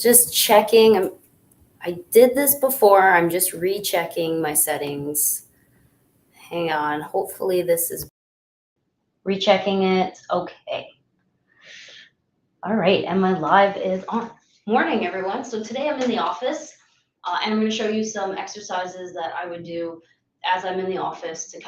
just checking. I did this before. I'm just rechecking my settings. Hang on. Hopefully this is rechecking it. Okay. All right. And my live is on. Morning, everyone. So today I'm in the office and I'm going to show you some exercises that I would do as I'm in the office to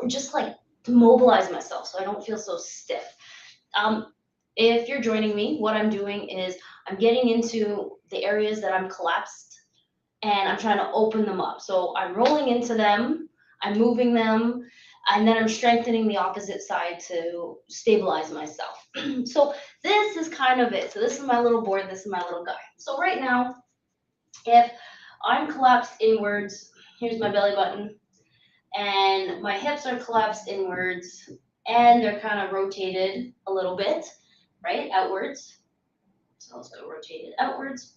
just like to mobilize myself so I don't feel so stiff. If you're joining me, what I'm doing is I'm getting into the areas that I'm collapsed and I'm trying to open them up. So I'm rolling into them, I'm moving them, and then I'm strengthening the opposite side to stabilize myself. So this is kind of it. So this is my little board, this is my little guy. So right now, if I'm collapsed inwards, here's my belly button, and my hips are collapsed inwards, and they're kind of rotated a little bit, right, outwards. So let's go rotate it outwards.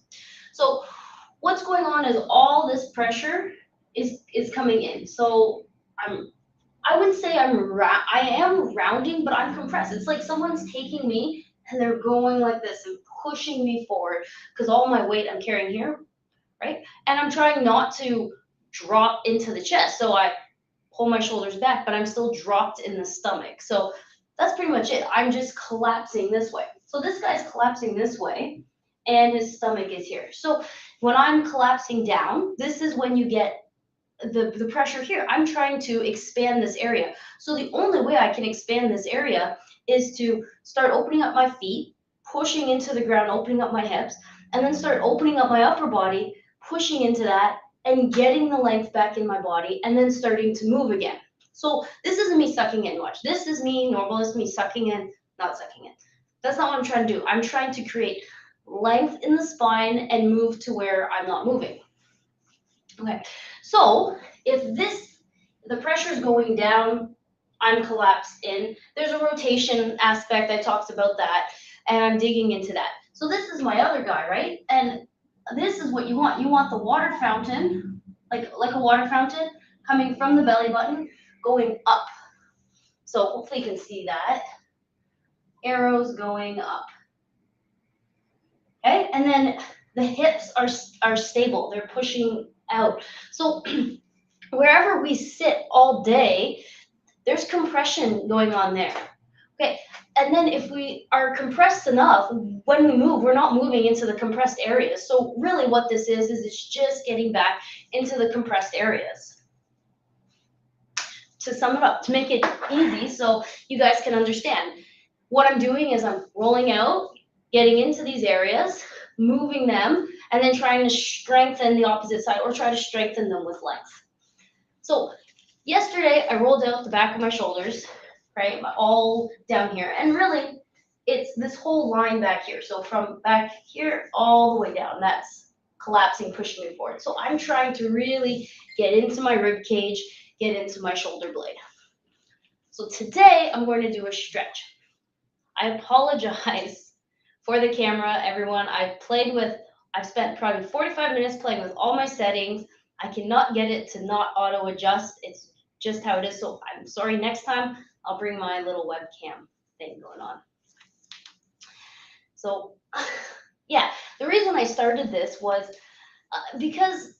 So what's going on is all this pressure is coming in. So I wouldn't say I am rounding, but I'm compressed. It's like someone's taking me and they're going like this and pushing me forward because all my weight I'm carrying here, right? And I'm trying not to drop into the chest. So I pull my shoulders back, but I'm still dropped in the stomach. So that's pretty much it. I'm just collapsing this way. So this guy's collapsing this way and his stomach is here. So when I'm collapsing down, this is when you get the pressure here. I'm trying to expand this area. So the only way I can expand this area is to start opening up my feet, pushing into the ground, opening up my hips, and then start opening up my upper body, pushing into that, and getting the length back in my body, and then starting to move again. So this isn't me sucking in much. This is me normal. This is me sucking in, not sucking in. That's not what I'm trying to do. I'm trying to create length in the spine and move to where I'm not moving. Okay, so if the pressure is going down, I'm collapsed in. There's a rotation aspect. I talked about that, and I'm digging into that. So this is my other guy, right? And this is what you want. You want the water fountain, like a water fountain, coming from the belly button, going up. So hopefully you can see that. Arrows going up. Okay, and then the hips are stable. They're pushing out. So wherever we sit all day, there's compression going on there. Okay, and then if we are compressed enough, when we move, we're not moving into the compressed areas. So really what this is it's just getting back into the compressed areas. To sum it up, to make it easy so you guys can understand, what I'm doing is I'm rolling out, getting into these areas, moving them, and then trying to strengthen the opposite side or try to strengthen them with length. So yesterday I rolled out the back of my shoulders, right, all down here, and really it's this whole line back here. So from back here all the way down, that's collapsing, pushing me forward. So I'm trying to really get into my rib cage, get into my shoulder blade. So today I'm going to do a stretch. I apologize for the camera, everyone. I've spent probably 45 minutes playing with all my settings. I cannot get it to not auto adjust. It's just how it is. So I'm sorry. Next time I'll bring my little webcam thing going on. So yeah, the reason I started this was because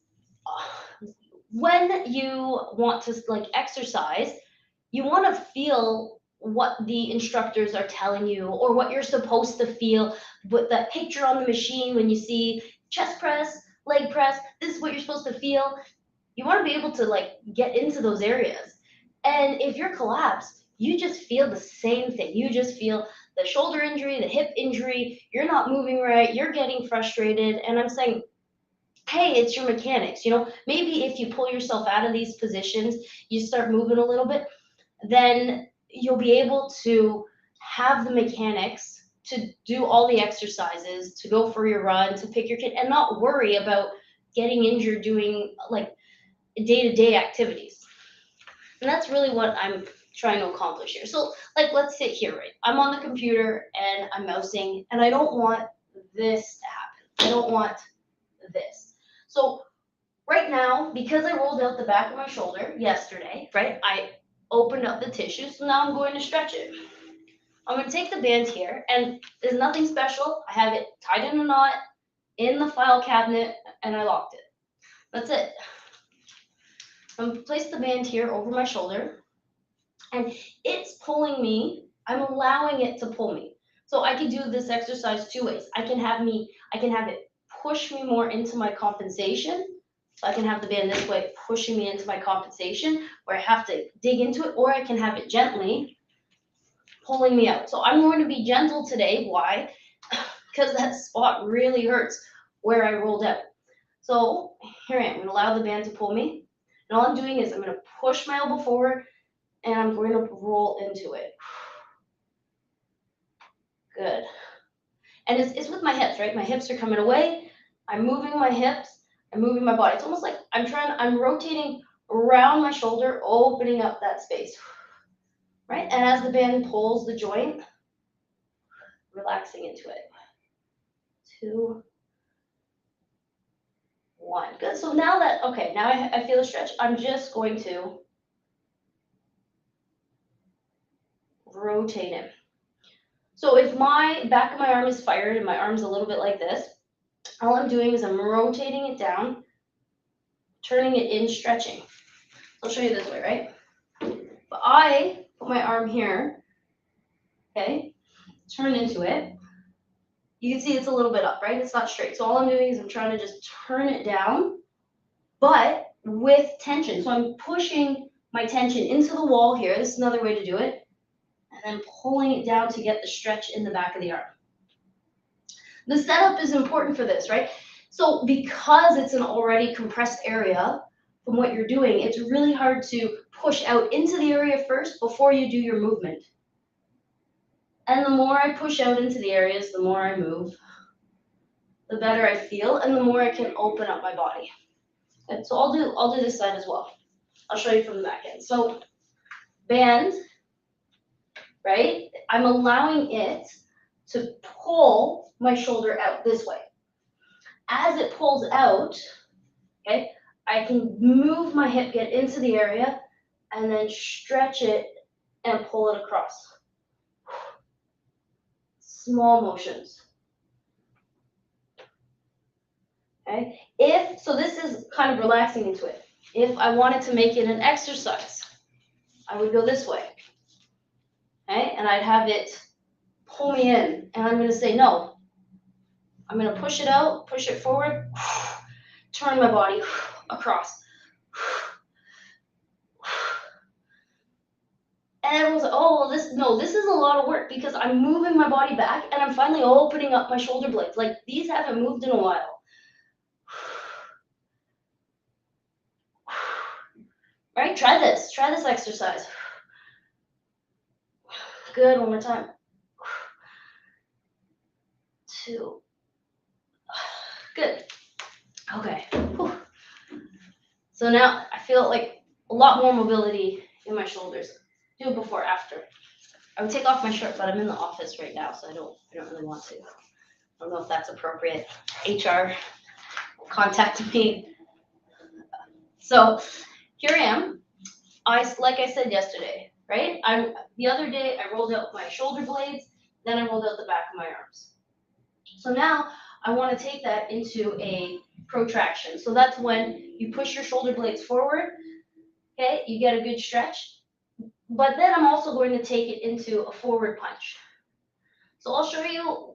when you want to like exercise, you want to feel what the instructors are telling you or what you're supposed to feel. But that picture on the machine when you see chest press, leg press, this is what you're supposed to feel. You want to be able to like get into those areas. And if you're collapsed, you just feel the same thing. You just feel the shoulder injury, the hip injury, you're not moving right, you're getting frustrated. And I'm saying, hey, it's your mechanics. Maybe if you pull yourself out of these positions, you start moving a little bit, then you'll be able to have the mechanics to do all the exercises, to go for your run, to pick your kid, and not worry about getting injured doing like day-to-day activities. And that's really what I'm trying to accomplish here. So like, let's sit here, right? I'm on the computer and I'm mousing, and I don't want this to happen. I don't want this. So right now, because I rolled out the back of my shoulder yesterday, right, I opened up the tissue, so now I'm going to stretch it. I'm going to take the band here, and there's nothing special. I have it tied in a knot in the file cabinet, and I locked it. That's it. I'm going to place the band here over my shoulder, and it's pulling me. I'm allowing it to pull me. So I can do this exercise two ways. I can have it push me more into my compensation. So I can have the band this way pushing me into my compensation where I have to dig into it, or I can have it gently pulling me out. So I'm going to be gentle today. Why? Because that spot really hurts where I rolled out. So here I am. I'm going to allow the band to pull me. And all I'm doing is I'm going to push my elbow forward and I'm going to roll into it. Good. And it's with my hips, right? My hips are coming away. I'm moving my hips. I'm moving my body. It's almost like I'm rotating around my shoulder, opening up that space. Right? And as the band pulls the joint, relaxing into it. 2, 1. Good. So now now I feel a stretch. I'm just going to rotate it. So if my back of my arm is fired and my arm's a little bit like this, all I'm doing is I'm rotating it down, turning it in, stretching. So I'll show you this way, right? But I put my arm here, okay, turn into it. You can see it's a little bit up, right? It's not straight. So all I'm doing is I'm trying to just turn it down, but with tension. So I'm pushing my tension into the wall here. This is another way to do it. And then pulling it down to get the stretch in the back of the arm. The setup is important for this, right? So because it's an already compressed area from what you're doing, it's really hard to push out into the area first before you do your movement. And the more I push out into the areas, the more I move, the better I feel, and the more I can open up my body. And so I'll do this side as well. I'll show you from the back end. So band, right? I'm allowing it to pull my shoulder out this way. As it pulls out, okay, I can move my hip, get into the area, and then stretch it and pull it across. Small motions. Okay? So this is kind of relaxing into it. If I wanted to make it an exercise, I would go this way. Okay? And I'd have it pull me in. And I'm going to say no. I'm going to push it out, push it forward, turn my body across. And everyone's like, oh, this is a lot of work because I'm moving my body back and I'm finally opening up my shoulder blades. Like these haven't moved in a while. Right? Try this exercise. Good, one more time. 2. Good. Okay. Whew. So now I feel like a lot more mobility in my shoulders. Do it before, after. I would take off my shirt, but I'm in the office right now, so I don't really want to. I don't know if that's appropriate. HR contacted me. So here I am. Like I said yesterday, right? The other day I rolled out my shoulder blades, then I rolled out the back of my arms. So now I want to take that into a protraction. So that's when you push your shoulder blades forward, okay? You get a good stretch. But then I'm also going to take it into a forward punch. So I'll show you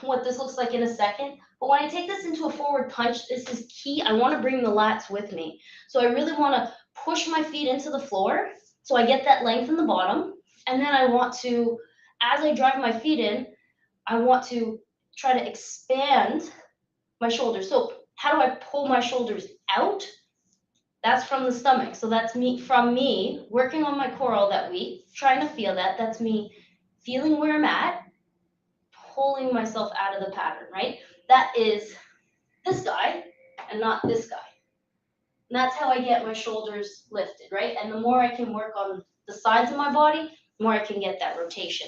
what this looks like in a second. But when I take this into a forward punch, this is key. I want to bring the lats with me. So I really want to push my feet into the floor so I get that length in the bottom. And then I want to, as I drive my feet in, I want to try to expand my shoulders. So how do I pull my shoulders out? That's from the stomach. So that's from me working on my core all that week, trying to feel that. That's me feeling where I'm at, pulling myself out of the pattern, right? That is this guy and not this guy. And that's how I get my shoulders lifted, right? And the more I can work on the sides of my body, the more I can get that rotation.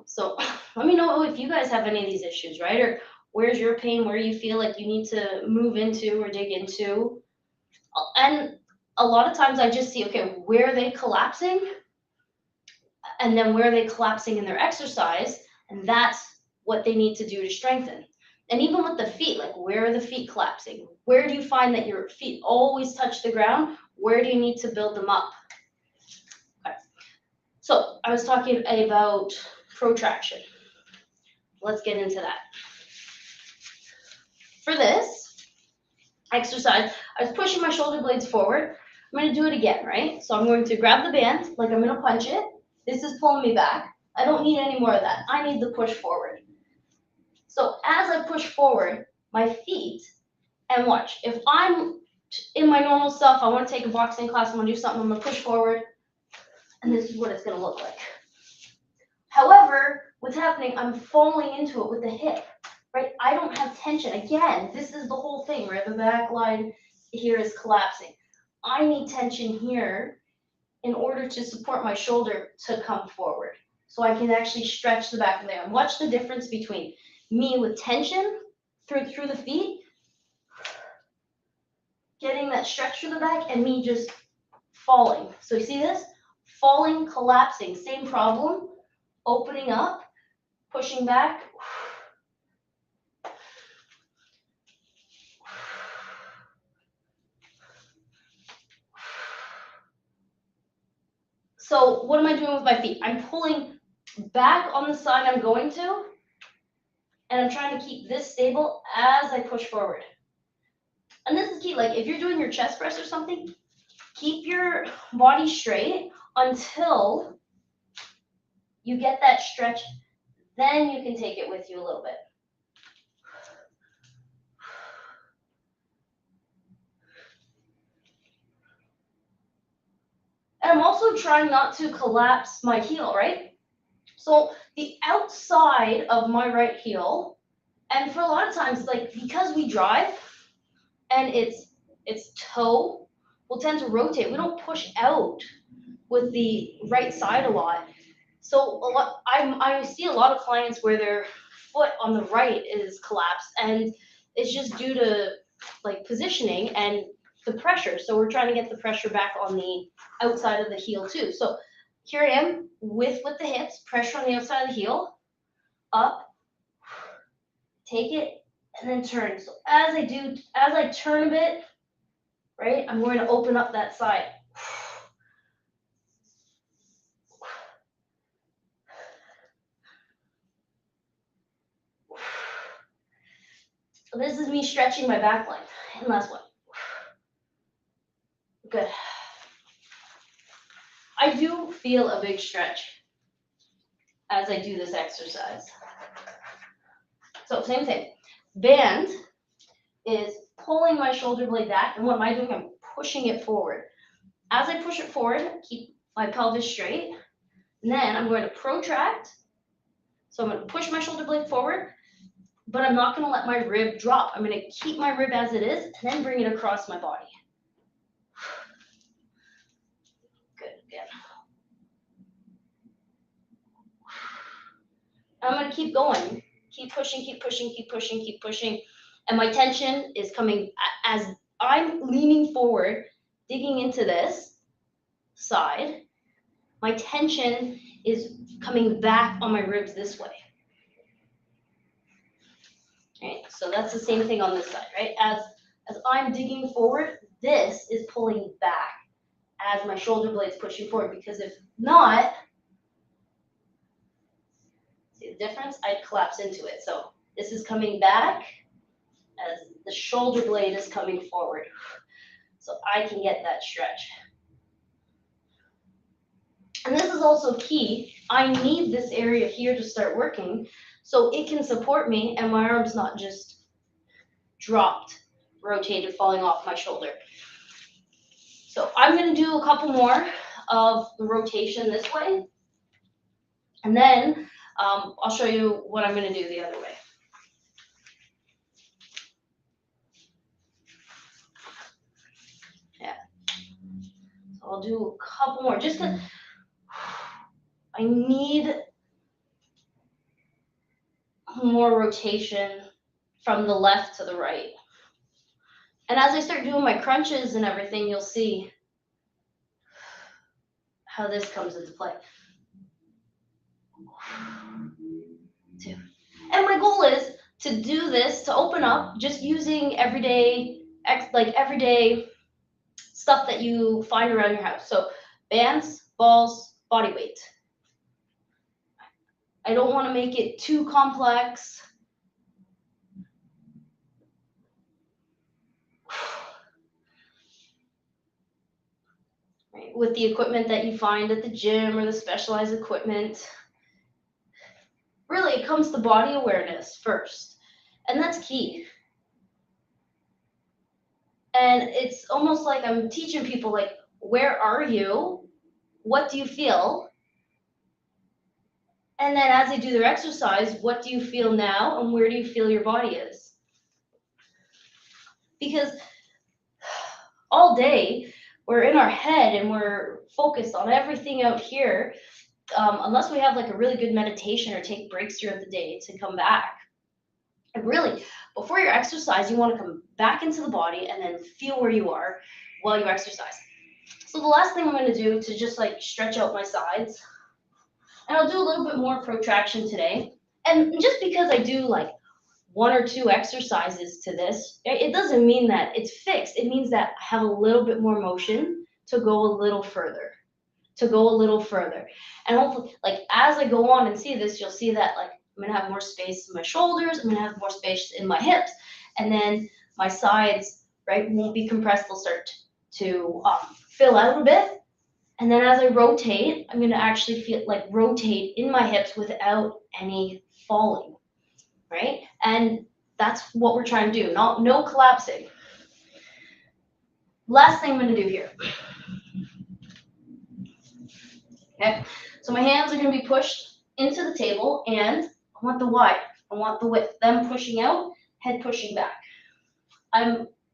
So let me know if you guys have any of these issues, right? Or where's your pain, where you feel like you need to move into or dig into. And a lot of times I just see, okay, where are they collapsing? and then where are they collapsing in their exercise, and that's what they need to do to strengthen. And even with the feet, like where are the feet collapsing? Where do you find that your feet always touch the ground? Where do you need to build them up? Okay. So I was talking about protraction. Let's get into that. For this exercise, I was pushing my shoulder blades forward. I'm going to do it again, right? So I'm going to grab the band, like I'm going to punch it. This is pulling me back. I don't need any more of that. I need the push forward. So as I push forward, my feet, and watch, if I'm in my normal self, I want to take a boxing class, I want to do something, I'm going to push forward, and this is what it's going to look like. However, what's happening, I'm falling into it with the hip, right? I don't have tension. Again, this is the whole thing, right? The back line here is collapsing. I need tension here in order to support my shoulder to come forward. So I can actually stretch the back of the arm. Watch the difference between me with tension through the feet, getting that stretch through the back, and me just falling. So you see this? Falling, collapsing, same problem. Opening up, pushing back. So what am I doing with my feet? I'm pulling back on the side I'm going to, and I'm trying to keep this stable as I push forward. And this is key, like if you're doing your chest press or something, keep your body straight until you get that stretch, then you can take it with you a little bit. And I'm also trying not to collapse my heel, right? So the outside of my right heel, and for a lot of times, like because we drive and it's toe, we'll tend to rotate. We don't push out with the right side a lot. So I see a lot of clients where their foot on the right is collapsed, and it's just due to like positioning and the pressure. So we're trying to get the pressure back on the outside of the heel too. So here I am with the hips, pressure on the outside of the heel, up, take it, and then turn. So as I turn a bit, right, I'm going to open up that side. So this is me stretching my back line. And last one. Good. I do feel a big stretch as I do this exercise. So same thing. Band is pulling my shoulder blade back, and what am I doing? I'm pushing it forward. As I push it forward, keep my pelvis straight. And then I'm going to protract. So I'm going to push my shoulder blade forward, but I'm not going to let my rib drop. I'm going to keep my rib as it is, and then bring it across my body. Good, again. I'm going to keep going. Keep pushing, keep pushing, keep pushing, keep pushing. And my tension is coming as I'm leaning forward, digging into this side. My tension is coming back on my ribs this way. Right? So that's the same thing on this side, right? As I'm digging forward, this is pulling back as my shoulder blade's pushing forward, because if not, see the difference? I'd collapse into it. So this is coming back as the shoulder blade is coming forward. So I can get that stretch. And this is also key. I need this area here to start working so it can support me and my arm's not just dropped, rotated, falling off my shoulder. So I'm going to do a couple more of the rotation this way. And then I'll show you what I'm going to do the other way. Yeah. So I'll do a couple more just because I need more rotation from the left to the right. And as I start doing my crunches and everything, you'll see how this comes into play. two. And my goal is to do this, to open up, just using everyday, everyday stuff that you find around your house. So bands, balls, body weight. I don't want to make it too complex. Right? With the equipment that you find at the gym or the specialized equipment, really it comes to body awareness first. And that's key. And it's almost like I'm teaching people, like, where are you? What do you feel? And then as they do their exercise, what do you feel now and where do you feel your body is? Because all day we're in our head and we're focused on everything out here, unless we have like a really good meditation or take breaks throughout the day to come back. And really, before your exercise, you want to come back into the body and then feel where you are while you exercise. So the last thing I'm going to do to just like stretch out my sides, and I'll do a little bit more protraction today. And just because I do like one or two exercises to this, it doesn't mean that it's fixed. It means that I have a little bit more motion to go a little further, And hopefully, like as I go on and see this, you'll see that like I'm gonna have more space in my shoulders, I'm gonna have more space in my hips, and then my sides, right, won't be compressed. They'll start to fill out a bit. And then as I rotate, I'm going to actually feel like rotate in my hips without any falling, right? And that's what we're trying to do, no collapsing. Last thing I'm going to do here. Okay, so my hands are going to be pushed into the table, and I want the wide, I want the width, them pushing out, head pushing back.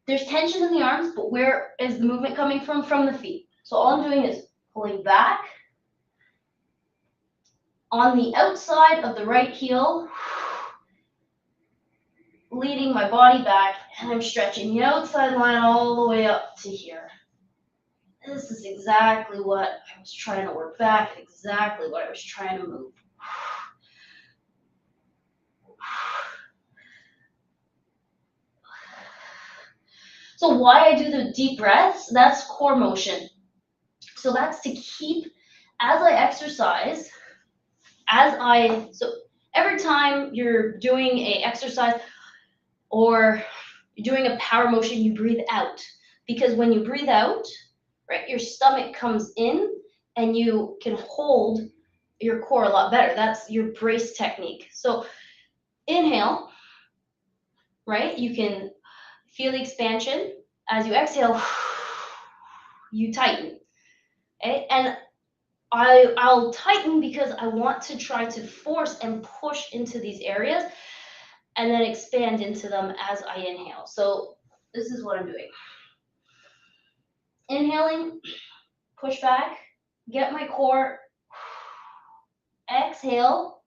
There's tension in the arms, but where is the movement coming from? From the feet. So all I'm doing is pulling back on the outside of the right heel, leading my body back, and I'm stretching the outside line all the way up to here. This is exactly what I was trying to work back, exactly what I was trying to move. So why I do the deep breaths, that's core motion. So that's to keep, as I exercise, so every time you're doing a exercise or you're doing a power motion, you breathe out. Because when you breathe out, right, your stomach comes in and you can hold your core a lot better. That's your brace technique. So inhale, right, you can feel the expansion. As you exhale, you tighten. Okay? And I'll tighten because I want to try to force and push into these areas and then expand into them as I inhale. So this is what I'm doing. Inhaling, push back, get my core, exhale.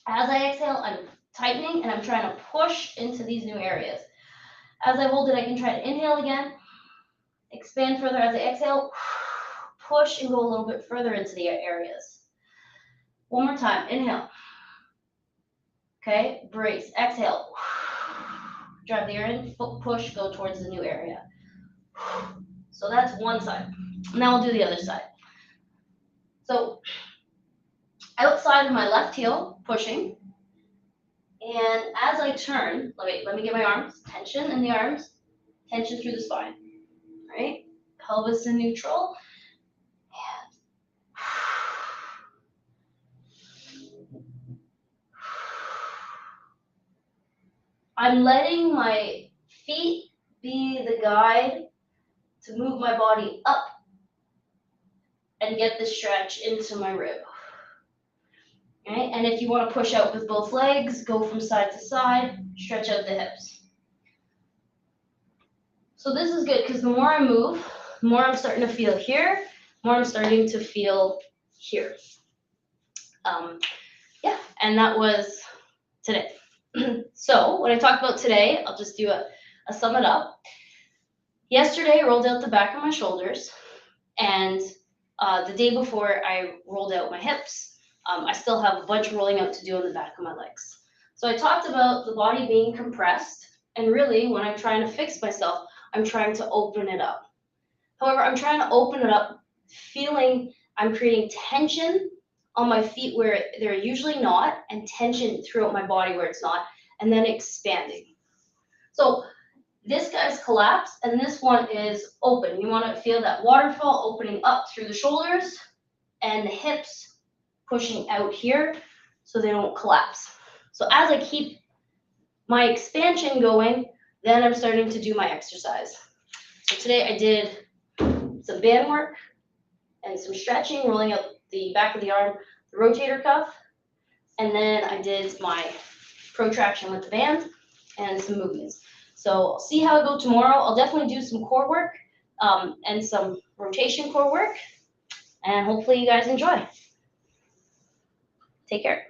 As I exhale, I'm tightening and I'm trying to push into these new areas. As I hold it, I can try to inhale again, expand further as I exhale, push and go a little bit further into the areas. One more time, inhale. Okay, brace, exhale. Drive the air in, push, go towards the new area. So that's one side. Now we'll do the other side. So outside of my left heel, pushing. And as I turn, let me get my arms, tension in the arms, tension through the spine. Right? Pelvis in neutral. I'm letting my feet be the guide to move my body up and get the stretch into my rib. Okay? And if you want to push out with both legs, go from side to side, stretch out the hips. So this is good because the more I move, the more I'm starting to feel here, the more I'm starting to feel here. Yeah, and that was today. So what I talked about today, I'll just do a sum it up. Yesterday, I rolled out the back of my shoulders, and the day before, I rolled out my hips. I still have a bunch of rolling out to do on the back of my legs. So I talked about the body being compressed, and really when I'm trying to fix myself, I'm trying to open it up. However, I'm trying to open it up, feeling I'm creating tension on my feet where they're usually not, and tension throughout my body where it's not, and then expanding. So this guy's collapsed, and this one is open. You want to feel that waterfall opening up through the shoulders and the hips pushing out here so they don't collapse. So as I keep my expansion going, then I'm starting to do my exercise. So today I did some band work and some stretching, rolling out the back of the arm, the rotator cuff, and then I did my protraction with the band and some movements. So I'll see how I go tomorrow. I'll definitely do some core work and some rotation core work, and hopefully you guys enjoy. Take care.